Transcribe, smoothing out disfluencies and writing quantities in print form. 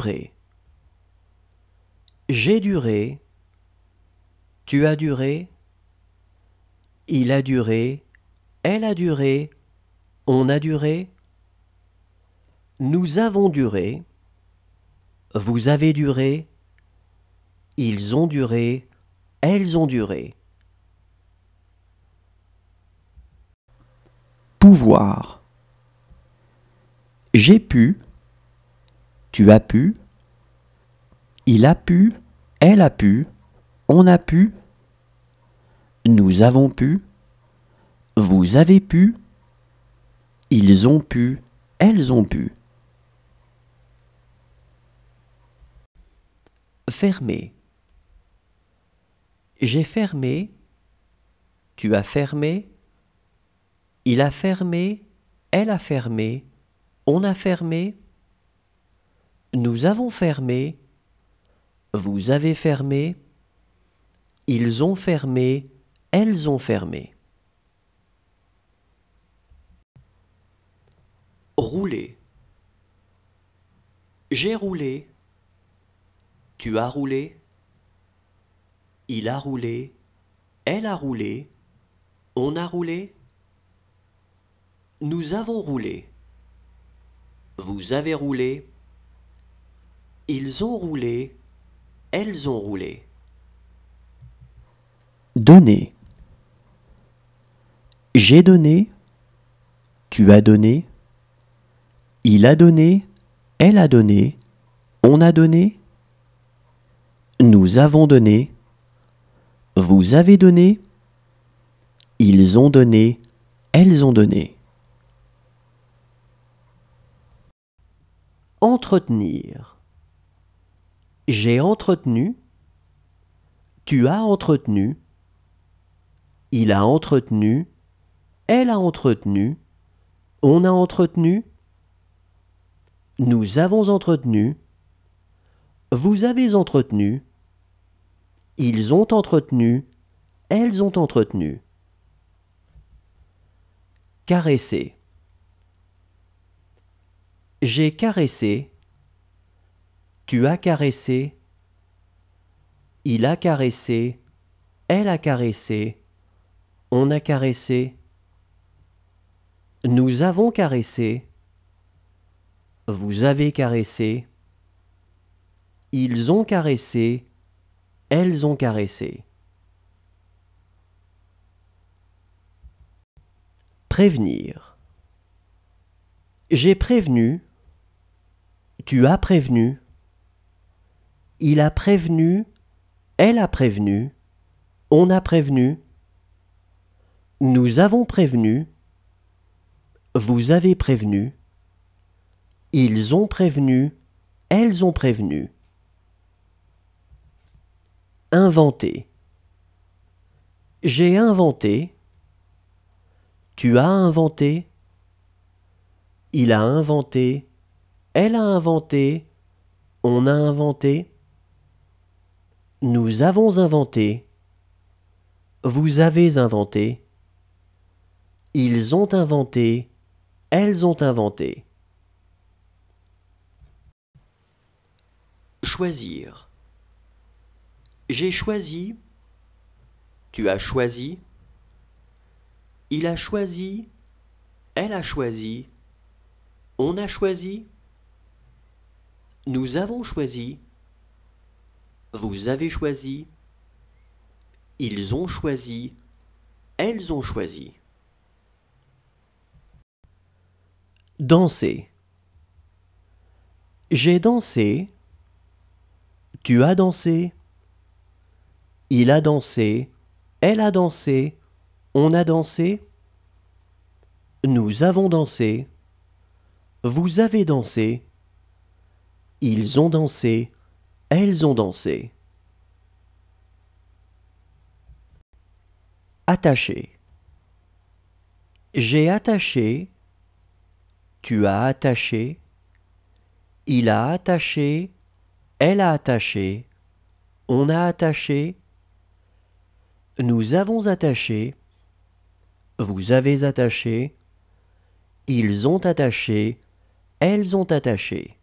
duré. J'ai duré. Tu as duré. Il a duré. Elle a duré. On a duré. Nous avons duré. Vous avez duré. Ils ont duré. Elles ont duré. Pouvoir. J'ai pu. Tu as pu. Il a pu. Elle a pu. On a pu. Nous avons pu. Vous avez pu. Ils ont pu. Elles ont pu. Fermer. J'ai fermé. Tu as fermé. Il a fermé. Elle a fermé. On a fermé. Nous avons fermé. Vous avez fermé. Ils ont fermé. Elles ont fermé. Rouler. J'ai roulé. Tu as roulé. Il a roulé. Elle a roulé. On a roulé. Nous avons roulé. Vous avez roulé. Ils ont roulé. Elles ont roulé. Donner. J'ai donné. Tu as donné. Il a donné. Elle a donné. On a donné. Nous avons donné. Vous avez donné. Ils ont donné. Elles ont donné. Entretenir. J'ai entretenu. Tu as entretenu. Il a entretenu. Elle a entretenu. On a entretenu. Nous avons entretenu. Vous avez entretenu. Ils ont entretenu. Elles ont entretenu. Caresser. J'ai caressé. Tu as caressé. Il a caressé. Elle a caressé. On a caressé. Nous avons caressé. Vous avez caressé. Ils ont caressé. Elles ont caressé. Prévenir. J'ai prévenu. Tu as prévenu. Il a prévenu. Elle a prévenu. On a prévenu. Nous avons prévenu. Vous avez prévenu. Ils ont prévenu. Elles ont prévenu. Inventer. J'ai inventé. Tu as inventé. Il a inventé. Elle a inventé. On a inventé. Nous avons inventé. Vous avez inventé. Ils ont inventé. Elles ont inventé. Choisir. J'ai choisi. Tu as choisi. Il a choisi. Elle a choisi. On a choisi. Nous avons choisi. Vous avez choisi. Ils ont choisi. Elles ont choisi. Danser. J'ai dansé. Tu as dansé. Il a dansé. Elle a dansé. On a dansé. Nous avons dansé. Vous avez dansé. Ils ont dansé. Elles ont dansé. Attaché. J'ai attaché. Tu as attaché. Il a attaché. Elle a attaché. On a attaché. Nous avons attaché. Vous avez attaché. Ils ont attaché. Elles ont attaché.